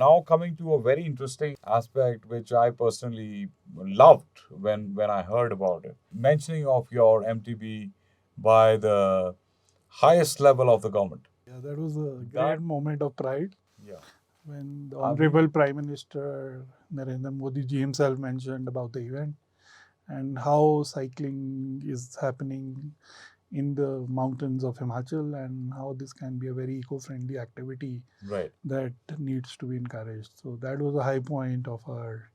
Now coming to a very interesting aspect which I personally loved when I heard about it. Mentioning of your MTB by the highest level of the government. Yeah, that was a That great moment of pride yeah. when the I Honorable mean Prime Minister Narendra Modi ji himself mentioned about the event and how cycling is happening in the mountains of Himachal and how this can be a very eco-friendly activity right. that needs to be encouraged. So that was a high point of our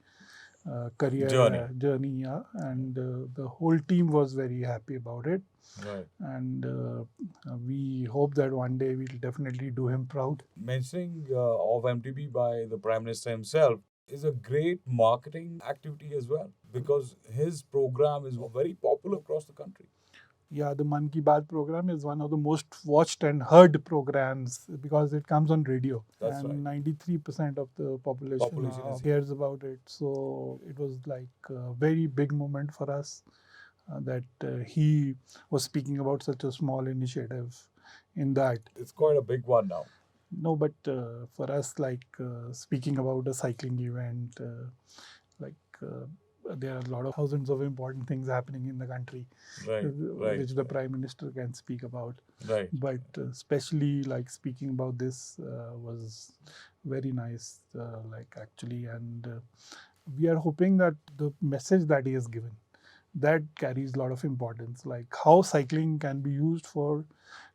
career Journey. journey, yeah, and the whole team was very happy about it. Right. And we hope that one day we'll definitely do him proud. Mentioning of MTB by the Prime Minister himself is a great marketing activity as well because his program is very popular across the country. Yeah, the Mann Ki Baat program is one of the most watched and heard programs because it comes on radio. That's And right. 93% of the population Population is hears about it. So it was like a very big moment for us that he was speaking about such a small initiative in that. it's quite a big one now. No, but for us, like speaking about a cycling event, like there are a lot of thousands of important things happening in the country, Right. Right. which the Prime Minister can speak about. Right. But especially like speaking about this was very nice, like actually, and we are hoping that the message that he has given that carries a lot of importance, like how cycling can be used for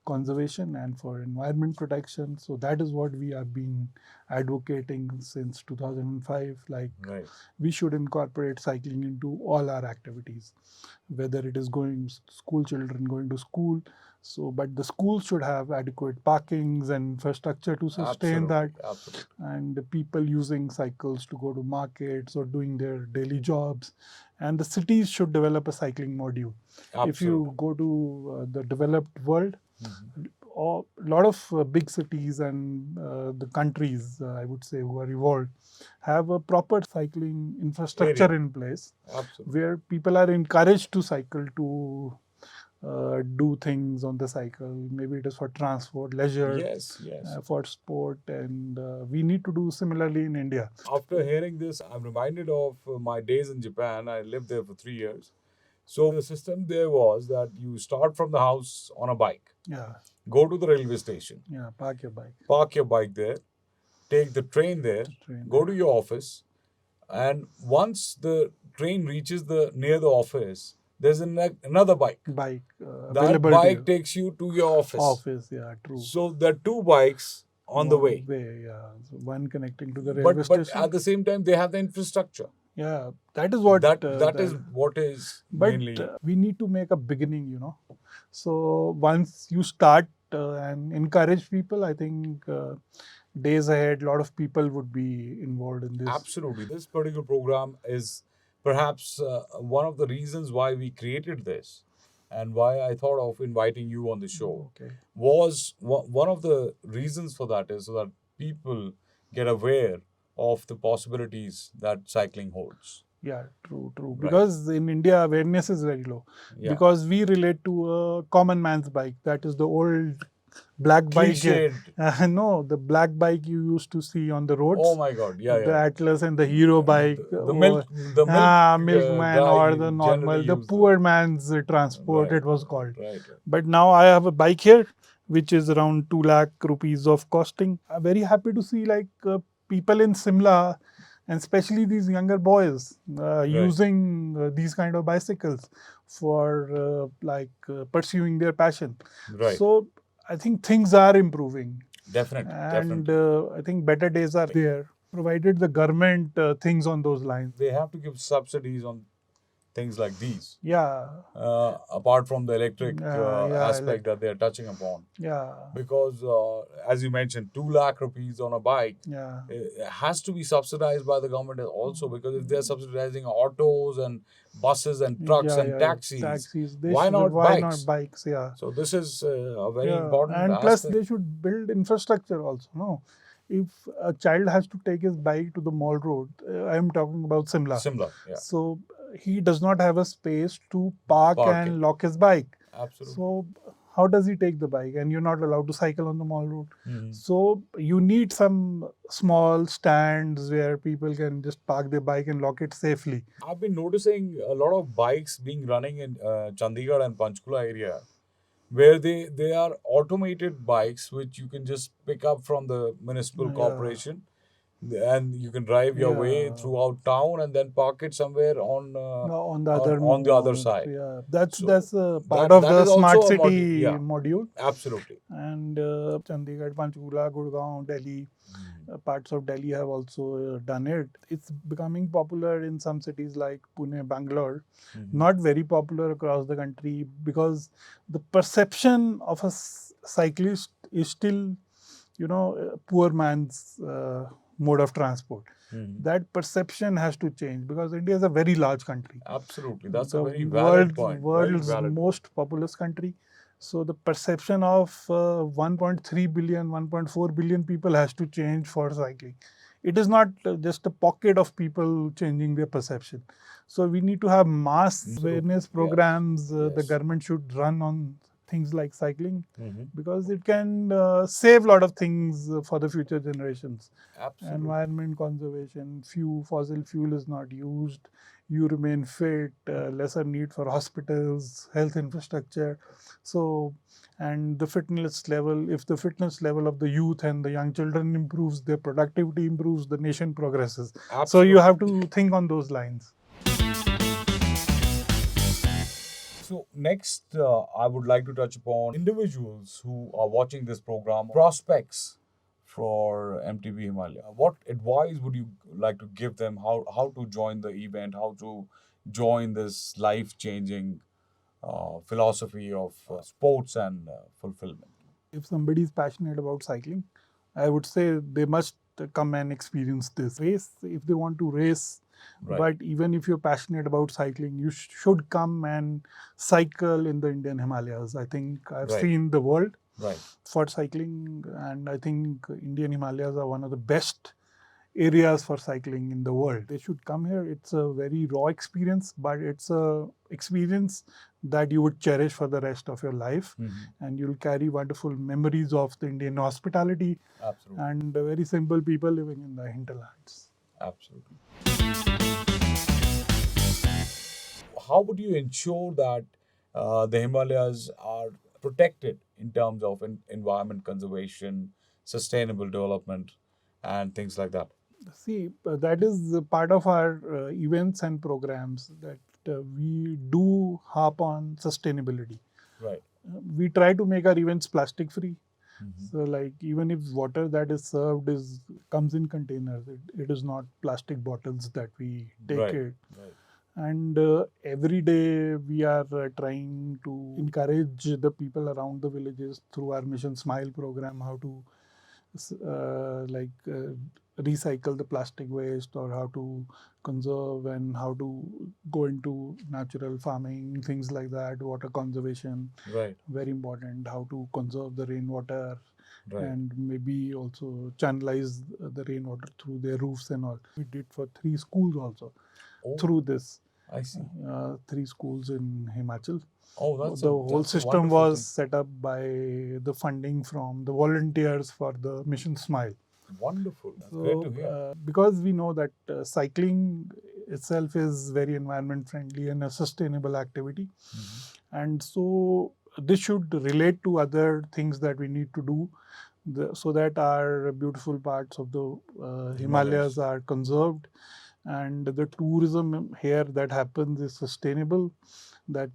conservation and for environment protection. So that is what we have been advocating since 2005. Like Right. we should incorporate cycling into all our activities, whether it is going school children going to school. So, but the schools should have adequate parkings and infrastructure to sustain that, Absolutely. Absolutely. and the people using cycles to go to markets or doing their daily jobs. And the cities should develop a cycling module. If you Absolutely. go to the developed world, Mhm. a lot of big cities and the countries, I would say, who are evolved, have a proper cycling infrastructure Area. in place Absolutely. where people are encouraged to cycle to do things on the cycle. Maybe it is for transport, leisure, Yes. Yes. for sport, and we need to do similarly in India. After hearing this, I'm reminded of my days in Japan. I lived there for 3 years. So the system there was that you start from the house on a bike, Yeah, go to the railway station, yeah, park your bike, park your bike there, take the train there, to train go there. to your office, and once the train reaches the near the office, there's another bike. Bike That available to bike you. takes you to your office. Office, yeah, true. So there are two bikes on the way. Way, yeah. So one connecting to the railway But station. at the same time, they have the infrastructure. Yeah, that is what. That is what is But mainly we need to make a beginning, So once you start and encourage people, I think days ahead, a lot of people would be involved in this. absolutely. This particular program is perhaps one of the reasons why we created this and why I thought of inviting you on the show. Okay. Was one of the reasons for that is so that people get aware of the possibilities that cycling holds. Yeah, true, true. Right. Because in India, awareness is very low. Yeah. Because we relate to a common man's bike. That is the old black bike. Cliched. No, the black bike you used to see on the roads. Oh my God! Yeah, The yeah. Atlas and the Hero bike. The milk, Milkman guy or the normal, generally the use poor man's transport, right, it was called. right. But now I have a bike here, which is around 2 lakh rupees of costing. I'm very happy to see like people in Shimla, and especially these younger boys, using these kind of bicycles for pursuing their passion. Right. So I think things are improving. Definitely, And definitely. I think better days are there, provided the government thinks on those lines. They have to give subsidies on things like these. Yeah. Apart from the electric Yeah, aspect that they are touching upon. Yeah. Because, as you mentioned, 2 lakh rupees on a bike Yeah. it has to be subsidized by the government also. Because if they're subsidizing autos and buses and trucks and taxis, why not bikes? Bikes? Yeah. So this is a very important And plus aspect. they should build infrastructure also. No, if a child has to take his bike to the mall road, I am talking about Shimla. Similar, yeah. So he does not have a space to park Park and it. lock his bike. Absolutely. So how does he take the bike? And you're not allowed to cycle on the mall road. Mhm. So you need some small stands where people can just park their bike and lock it safely. I've been noticing a lot of bikes being running in Chandigarh and Panchkula area, where they are automated bikes which you can just pick up from the municipal Yeah. corporation, and you can drive your way Yeah. throughout town and then park it somewhere No, on the other on the other node. side. Yeah, that's So a part that of that the is smart also a module. city Yeah, module. absolutely. And Chandigarh, Panchkula, Gurgaon, Delhi, parts of Delhi have also done it. It's becoming popular in some cities like Pune, Bangalore. Not very popular across the country because the perception of a cyclist is still, poor man's mode of transport. That perception has to change because India is a very large country. Absolutely, that's a The very valid point. Very world's valid point. most populous country. So the perception of 1.3 billion, 1.4 billion people has to change for cycling. It is not just a pocket of people changing their perception. So we need to have mass awareness Yes. programs. The Yes. government should run on things like cycling Mhm. because it can save a lot of things for the future generations. Absolutely. Environment conservation, fossil fuel is not used, you remain fit, lesser need for hospitals, health infrastructure. So, and the fitness level, if the fitness level of the youth and the young children improves, their productivity improves, the nation progresses. So you have to think on those lines. So next, I would like to touch upon individuals who are watching this program, prospects for MTB Himalaya. What advice would you like to give them? How to join the event? How to join this life-changing philosophy of sports and fulfillment? If somebody is passionate about cycling, I would say they must come and experience this race if they want to race. Right. But even if you're passionate about cycling, you should come and cycle in the Indian Himalayas. I think I've Right. seen the world Right. for cycling, and I think Indian Himalayas are one of the best areas for cycling in the world. They should come here. It's a very raw experience, but it's a experience that you would cherish for the rest of your life, and you'll carry wonderful memories of the Indian hospitality. Absolutely. And very simple people living in the hinterlands. Absolutely. How would you ensure that the Himalayas are protected in terms of environment conservation, sustainable development, and things like that? See, that is part of our events and programs that we do harp on sustainability. Right. We try to make our events plastic free. So, like, even if water that is served comes in containers, it is not plastic bottles that we take Right. it. Right. And every day we are trying to encourage the people around the villages through our Mission Smile program how to recycle the plastic waste, or how to conserve, and how to go into natural farming, things like that, water conservation. Right. Very important, how to conserve the rainwater. Right. And maybe also channelize the rainwater through their roofs and all. We did for 3 schools also through this. I see. 3 schools in Himachal. That's The whole system was set up by the funding from the volunteers for the Mission Smile. Wonderful. That's great to hear. Because we know that cycling itself is very environment friendly and a sustainable activity. And so this should relate to other things that we need to do so that our beautiful parts of the Himalayas are conserved, and the tourism here that happens is sustainable. That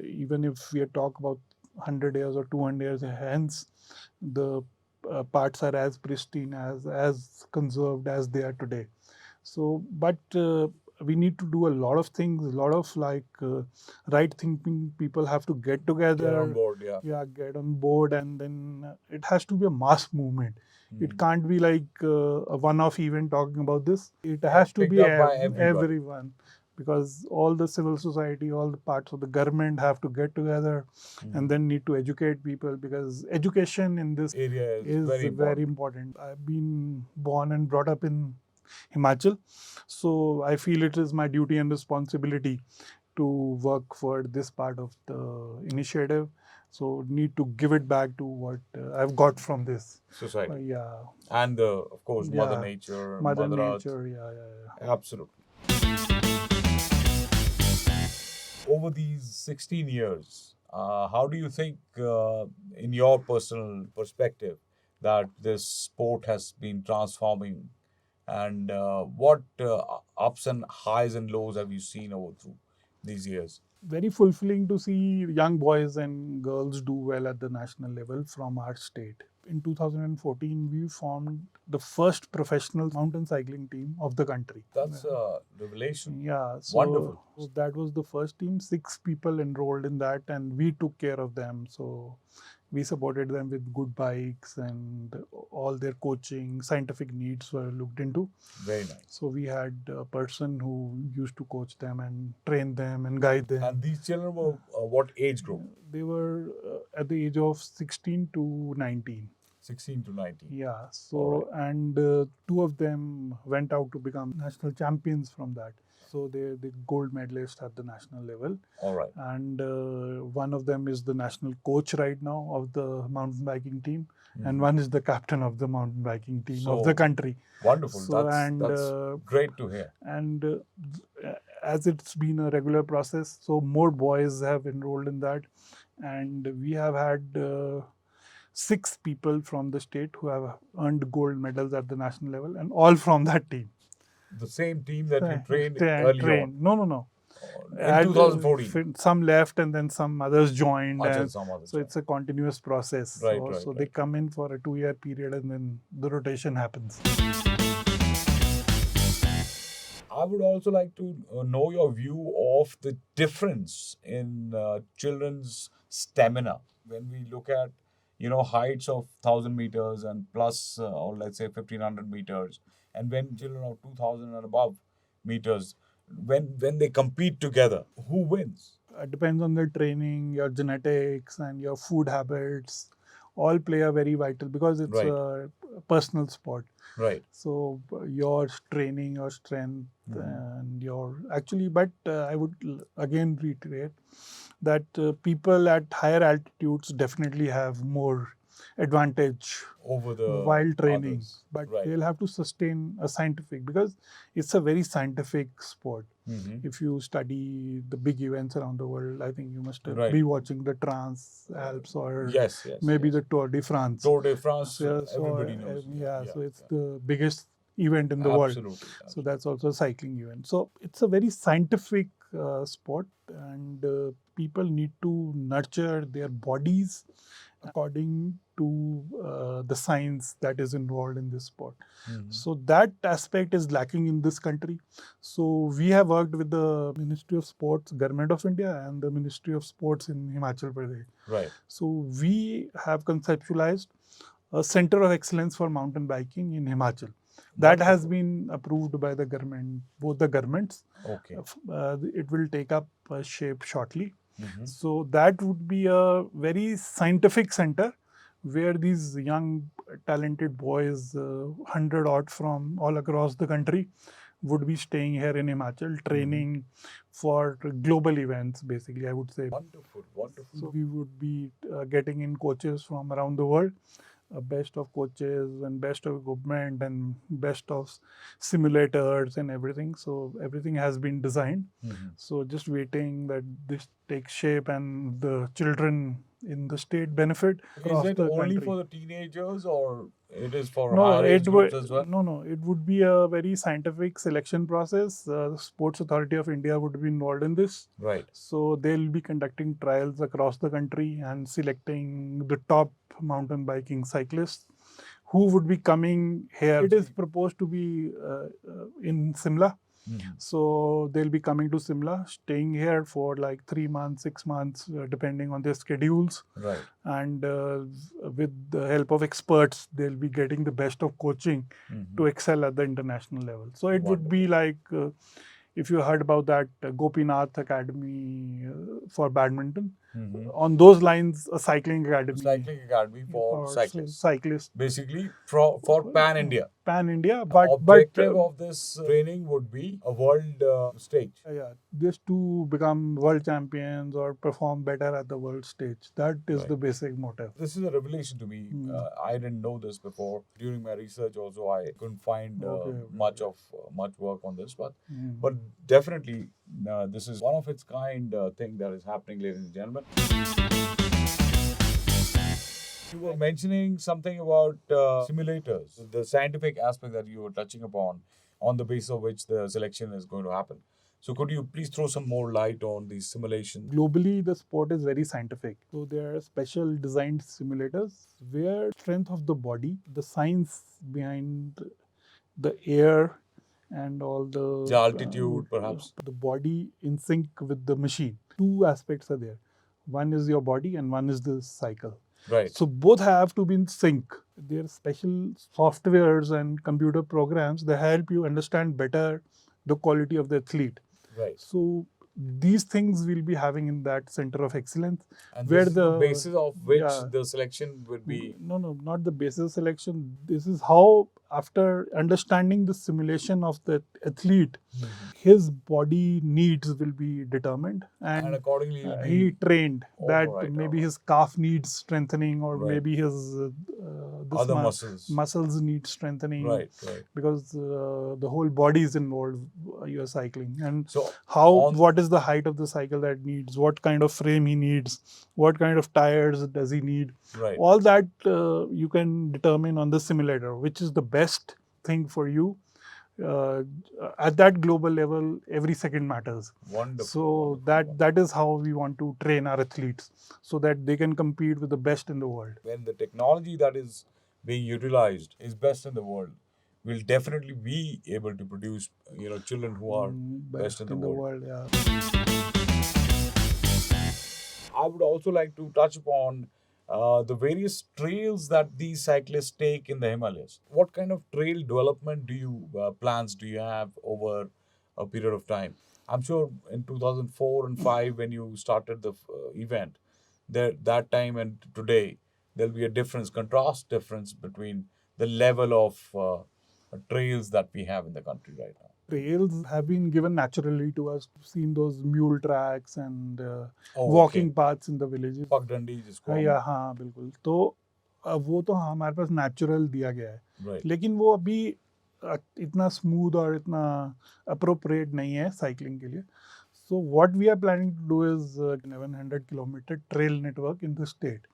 even if we talk about 100 years or 200 years hence, the parts are as pristine, as conserved as they are today. So, but we need to do a lot of things, a lot of right thinking people have to get together. Get on board, yeah. Yeah, get on board, and then it has to be a mass movement. It can't be like a one-off event talking about this. It has to picked be up by everybody. everyone, because all the civil society, all the parts of the government have to get together and then need to educate people, because education in this Area is very important. I've been born and brought up in Himachal, so I feel it is my duty and responsibility to work for this part of the initiative. So need to give it back to what I've got from this. Society. Yeah. And of course, Mother Yeah. Nature, Mother Mother Earth. Nature, yeah. Absolutely. Over these 16 years, how do you think, in your personal perspective, that this sport has been transforming? And what ups and highs and lows have you seen over through these years? Very fulfilling to see young boys and girls do well at the national level from our state. In 2014, we formed the first professional mountain cycling team of the country. That's a revelation. Yeah, so Wonderful. that was the first team. 6 people enrolled in that, and we took care of them. So we supported them with good bikes, and all their coaching, scientific needs were looked into. Very nice. So we had a person who used to coach them and train them and guide them. And these children were what age group? They were at the age of 16 to 19. 16 to 19. Yeah. So, and 2 of them went out to become national champions from that. So they're the gold medalist at the national level. All right. And one of them is the national coach right now of the mountain biking team, and one is the captain of the mountain biking team of the country. Wonderful. So, that's great to hear. And as it's been a regular process, so more boys have enrolled in that, and we have had 6 people from the state who have earned gold medals at the national level, and all from that team. The same team that you trained earlier on? No. In 2014? Some left, and then some others joined. So it's a continuous process. So they come in for a 2-year period, and then the rotation happens. I would also like to know your view of the difference in children's stamina when we look at heights of 1,000 meters and plus, or let's say 1,500 meters, and when children of 2,000 and above meters, when they compete together, who wins? It depends on their training, your genetics, and your food habits. All play a very vital, because it's a personal sport. Right. So your training, your strength, and but I would again reiterate that people at higher altitudes definitely have more advantage over the while training, others. But they'll have to sustain a scientific, because it's a very scientific sport. If you study the big events around the world, I think you must be watching the Trans-Alps or maybe the Tour de France. Tour de France, everybody knows. So it's the biggest event in the world. So that's also a cycling event. So it's a very scientific sport, and people need to nurture their bodies according to the science that is involved in this sport. So that aspect is lacking in this country. So we have worked with the Ministry of Sports, Government of India, and the Ministry of Sports in Himachal Pradesh. Right. So we have conceptualized a center of excellence for mountain biking in Himachal. That has been approved by the government, both the governments. Okay. It will take up shape shortly. So that would be a very scientific center where these young talented boys, 100 odd from all across the country, would be staying here in Himachal, training for global events, basically, I would say. Wonderful. So we would be getting in coaches from around the world, best of coaches and best of equipment and best of simulators and everything. So everything has been designed. So just waiting that this takes shape and the children in the state benefit. Is it only for the teenagers, or it is for higher age groups as well? No. It would be a very scientific selection process. The Sports Authority of India would be involved in this. Right. So they'll be conducting trials across the country and selecting the top mountain biking cyclists who would be coming here. It is proposed to be in Shimla. So they'll be coming to Shimla, staying here for like 3 months, 6 months, depending on their schedules. Right. And with the help of experts, they'll be getting the best of coaching to excel at the international level. So it would be like, if you heard about that Gopinath Academy for badminton, on those lines, a cycling academy. Cycling academy for cyclists. Cyclists. Basically, for Pan India. pan India, Objective of this training would be a world stage. yeah, just to become world champions or perform better at the world stage. That is the basic motive. This is a revelation to me. I didn't know this before. During my research, also I couldn't find much work on this, but definitely this is one of its kind thing that is happening, ladies and gentlemen. You were mentioning something about simulators, the scientific aspect that you were touching upon, on the basis of which the selection is going to happen. So could you please throw some more light on these simulations? Globally, the sport is very scientific. So there are special designed simulators where strength of the body, the science behind the air and all The altitude, perhaps. the body in sync with the machine. Two aspects are there. One is your body and one is the cycle. Right. So both have to be in sync. There are special softwares and computer programs that help you understand better the quality of the athlete. Right. So these things we'll be having in that center of excellence, And where this is the basis of which the selection would be. No, not the basis selection. This is how, after understanding the simulation of the athlete, his body needs will be determined, And accordingly he'll be he trained that Alright, maybe his calf needs strengthening, or Right. maybe his this other muscles. muscles need strengthening, Right. because the whole body is involved. You're cycling, and So what is the height of the cycle that needs, what kind of frame he needs, what kind of tires does he need. Right. All that you can determine on the simulator, which is the best thing for you. At that global level, every second matters. Wonderful. So that is how we want to train our athletes, so that they can compete with the best in the world. When the technology that is being utilized is best in the world, we'll definitely be able to produce children who are best in the world. Yeah. I would also like to touch upon the various trails that these cyclists take in the Himalayas. What kind of trail development plans do you have over a period of time? I'm sure in 2004 and 5 when you started the event, that time and today, there'll be a contrast difference between the level of trails that we have in the country right now. Trails have been given naturally to us. We've seen those mule tracks and Oh, walking paths in the villages. पगडंडी जिसको हम- या हाँ बिल्कुल. तो वो तो हमारे पास नेचुरल दिया गया है, Right. लेकिन वो अभी इतना स्मूथ और इतना अप्रोप्रिएट नहीं है साइकिलिंग के लिए. So what we are planning to do is 1100-kilometer trail network in the state.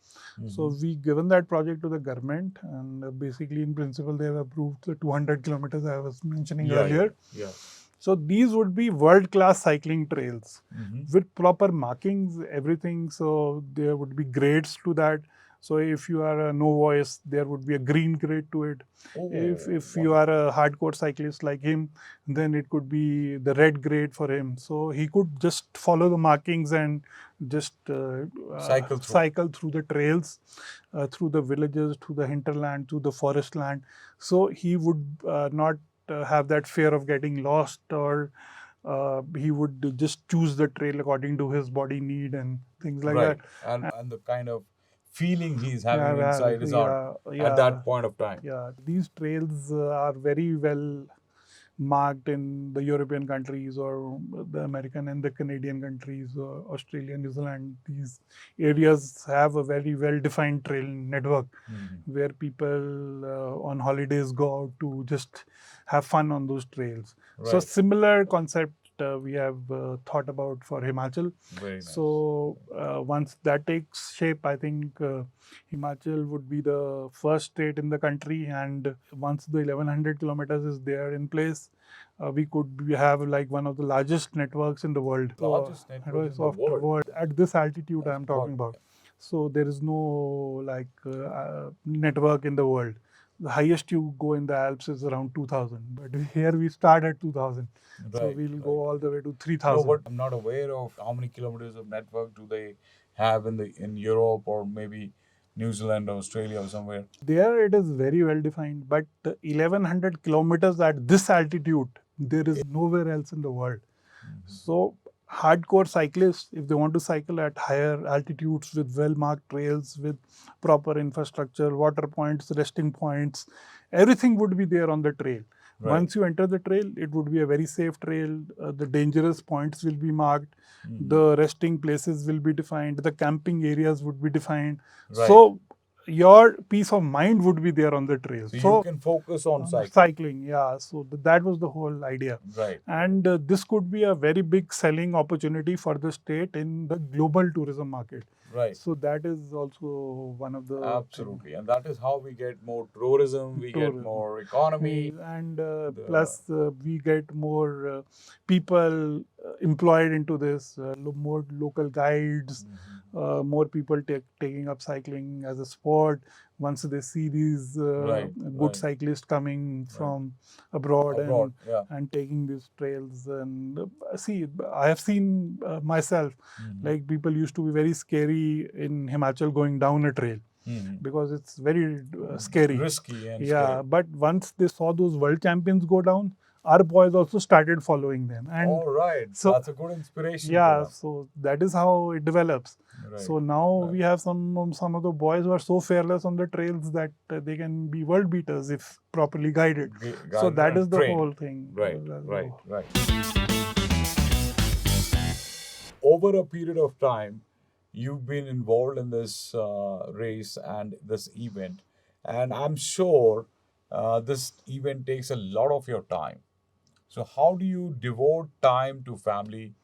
So we given that project to the government, and basically in principle they have approved the 200 kilometers I was mentioning earlier. Yeah. So these would be world-class cycling trails with proper markings, everything. So there would be grades to that. So if you are a novice, there would be a green grade to it. Oh, If you are a hardcore cyclist like him, then it could be the red grade for him. So he could just follow the markings and just cycle through the trails, through the villages, through the hinterland, through the forest land. So he would not have that fear of getting lost, or he would just choose the trail according to his body need and things like that. And the kind of feeling he's having inside his heart at that point of time. Yeah, these trails are very well marked in the European countries, or the American and the Canadian countries, or Australia, New Zealand. These areas have a very well-defined trail network where people on holidays go out to just have fun on those trails. Right. So similar concept we have thought about for Himachal. Very nice. So once that takes shape, I think Himachal would be the first state in the country, and once the 1100 kilometers is there in place, we could have like one of the largest networks in the world. Largest network in the world. At this altitude I'm talking about. So there is no like network in the world. The highest you go in the Alps is around 2000, but here we start at 2000. So we'll go all the way to 3000. No, but I'm not aware of how many kilometers of network do they have in Europe, or maybe New Zealand or Australia or somewhere. There it is very well defined, but 1100 kilometers at this altitude, there is nowhere else in the world. So hardcore cyclists, if they want to cycle at higher altitudes with well-marked trails, with proper infrastructure, water points, resting points, everything would be there on the trail. Right. Once you enter the trail, it would be a very safe trail. The dangerous points will be marked. The resting places will be defined. The camping areas would be defined. Right. So your peace of mind would be there on the trail. So you can focus on cycling. Cycling, yeah. So that was the whole idea. Right. And this could be a very big selling opportunity for the state in the global tourism market. Right. So that is also one of the Absolutely. And that is how we get more tourism, we get more economy. and plus we get more people employed into this, more local guides, more people taking up cycling as a sport. Once they see these good cyclists coming from abroad and taking these trails, and see, I have seen myself, like people used to be very scary in Himachal going down a trail. Because it's very scary, risky, and scary. But once they saw those world champions go down, our boys also started following them. And all right, so that's a good inspiration. Yeah, so that is how it develops. Right. So now we have some of the boys who are so fearless on the trails that they can be world beaters if properly guided. So that is the whole thing. Right. Over a period of time, you've been involved in this race and this event, and I'm sure this event takes a lot of your time. So how do you devote time to family,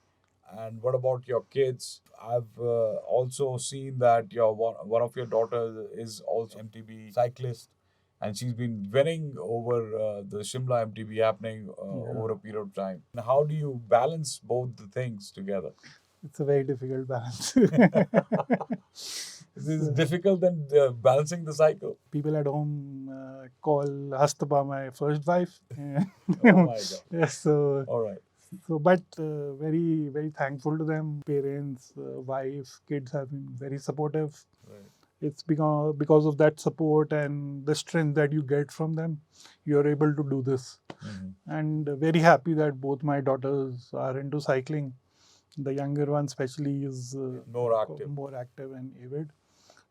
and what about your kids? I've also seen that one of your daughters is also MTB cyclist, and she's been winning over the Shimla MTB happening over a period of time. And how do you balance both the things together? It's a very difficult balance. This is difficult than balancing the cycle. People at home call Hastapa my first wife. Oh my God. Yes, so all right. So, but very, very thankful to them. Parents, wife, kids have been very supportive. Right. It's because of that support and the strength that you get from them, you're able to do this. And very happy that both my daughters are into cycling. The younger one especially is more active and avid,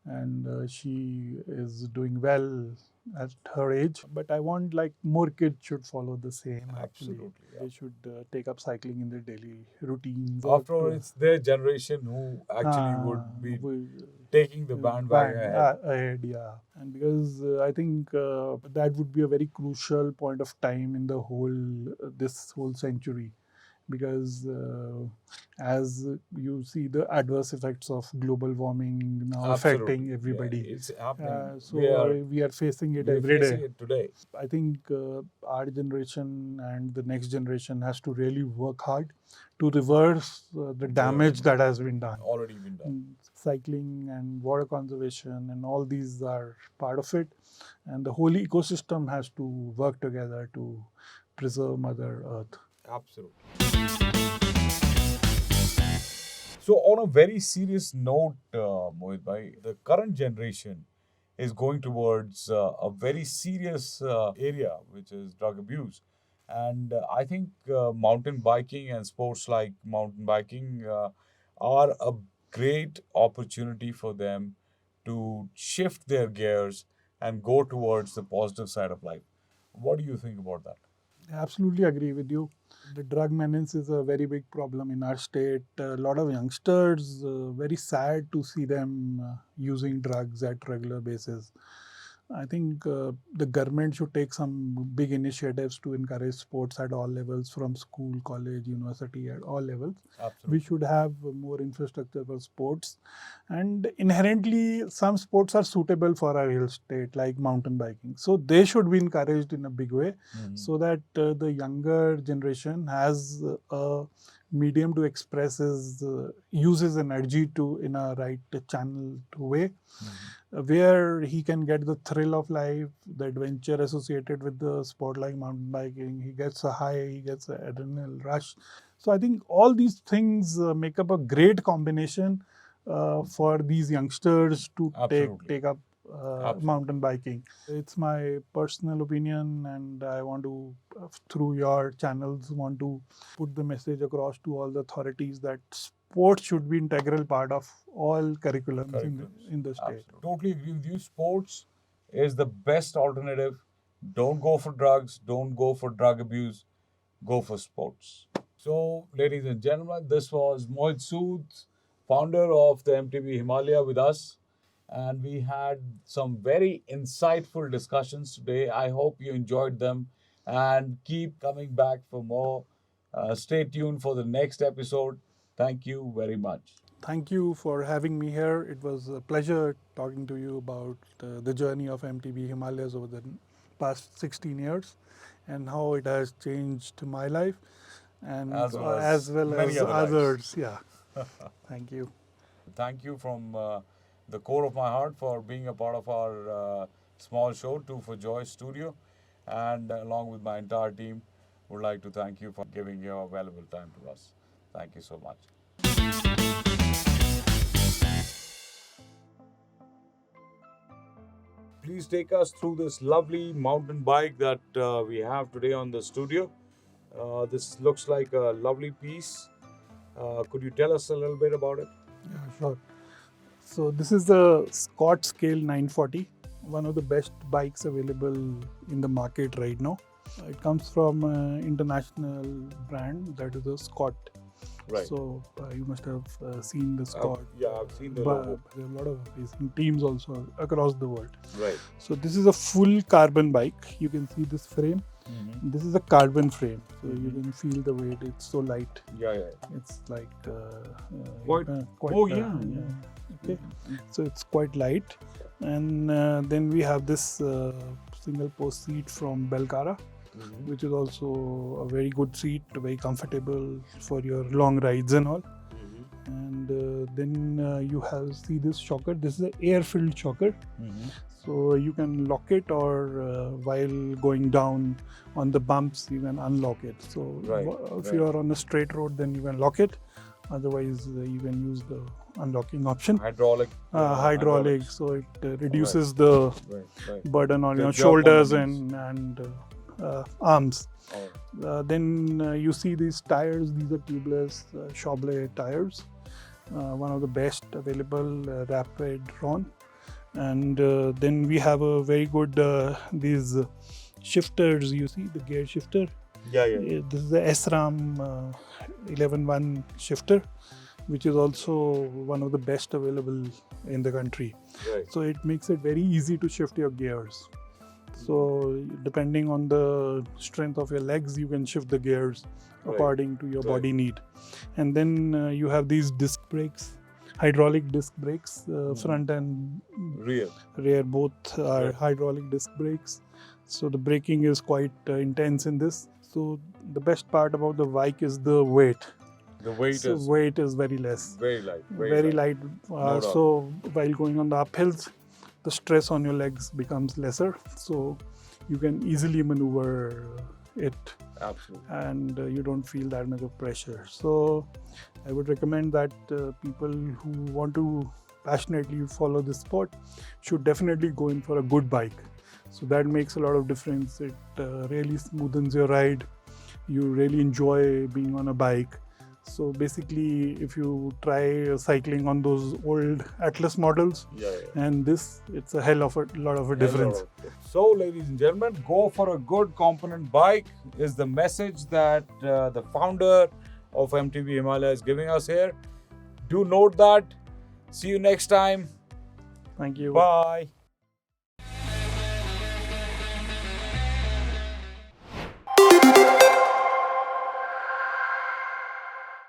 and she is doing well at her age. But I want like more kids should follow the same. Absolutely, they should take up cycling in their daily routines. After all, it's their generation who actually would be taking the bandwagon ahead. Yeah, and because I think that would be a very crucial point of time in the whole this whole century. Because as you see the adverse effects of global warming now affecting everybody. Yeah, it's happening. So we are facing it every day. Today. I think our generation and the next generation has to really work hard to reverse the damage that has been done. Already been done. Cycling and water conservation and all these are part of it. And the whole ecosystem has to work together to preserve Mother Earth. Absolutely. So, on a very serious note, Mohit bhai, the current generation is going towards a very serious area, which is drug abuse. And I think mountain biking and sports like mountain biking are a great opportunity for them to shift their gears and go towards the positive side of life. What do you think about that? I absolutely agree with you. The drug menace is a very big problem in our state. A lot of youngsters, very sad to see them using drugs at regular basis. I think the government should take some big initiatives to encourage sports at all levels, from school, college, university, at all levels. Absolutely. We should have more infrastructure for sports. And inherently, some sports are suitable for our hill state, like mountain biking. So they should be encouraged in a big way, so that the younger generation has a medium to express his use his energy in a right channeled way, where he can get the thrill of life, the adventure associated with the sport like mountain biking. He gets a high, he gets an adrenaline rush. So I think all these things make up a great combination for these youngsters to take up Absolutely. mountain biking. It's my personal opinion, and I want to, through your channels, want to put the message across to all the authorities that sports should be integral part of all curriculums in the state. Absolutely. Totally agree with you. Sports is the best alternative. Don't go for drugs. Don't go for drug abuse. Go for sports. So, ladies and gentlemen, this was Mohit Sood, founder of the MTB Himalaya, with us. And we had some very insightful discussions today. I hope you enjoyed them and keep coming back for more. Stay tuned for the next episode. Thank you very much. Thank you for having me here. It was a pleasure talking to you about the journey of MTB Himalayas over the past 16 years and how it has changed my life and as well many as other lives. others. Yeah. Thank you. Thank you from the core of my heart for being a part of our small show, Two for Joy Studio. And along with my entire team, would like to thank you for giving your valuable time to us. Thank you so much. Please take us through this lovely mountain bike that we have today on the studio. This looks like a lovely piece. Could you tell us a little bit about it? Yeah, sure. So this is the Scott Scale 940, one of the best bikes available in the market right now. It comes from an international brand, that is the Scott. Right. So you must have seen the Scott. Yeah, I've seen the But logo. there are a lot of amazing teams also across the world. Right. So this is a full carbon bike. You can see this frame. This is a carbon frame, so you can feel the weight. It's so light. Yeah, yeah. It's like Quite. Okay. So it's quite light, and then we have this single post seat from Belcara, which is also a very good seat, very comfortable for your long rides and all. And then you have see this shocker. This is an air-filled shocker, so you can lock it, or while going down on the bumps, you can unlock it. So if you are on a straight road, then you can lock it. Otherwise, you can use the unlocking option. Hydraulic, so it reduces the burden on your shoulders and arms. Then you see these tires. These are tubeless Shimla tires. One of the best available, Rapid Ron. And then we have a very good these shifters. You see the gear shifter. This is the SRAM 11.1 shifter, which is also one of the best available in the country. So it makes it very easy to shift your gears. So depending on the strength of your legs, you can shift the gears according to your body need. And then you have these disc brakes, hydraulic disc brakes, front and rear both are hydraulic disc brakes. So the braking is quite intense in this. So the best part about the bike is the weight. The weight weight is very less. Very light. Very light. So while going on the uphills, the stress on your legs becomes lesser. So you can easily maneuver it. Absolutely. And you don't feel that much of pressure. So I would recommend that people who want to passionately follow this sport should definitely go in for a good bike. So that makes a lot of difference. It really smoothens your ride. You really enjoy being on a bike. So basically, if you try cycling on those old Atlas models, and this, it's a hell of a lot of a difference. So, ladies and gentlemen, go for a good component bike is the message that the founder of MTB Himalaya is giving us here. Do note that. See you next time. Thank you. Bye.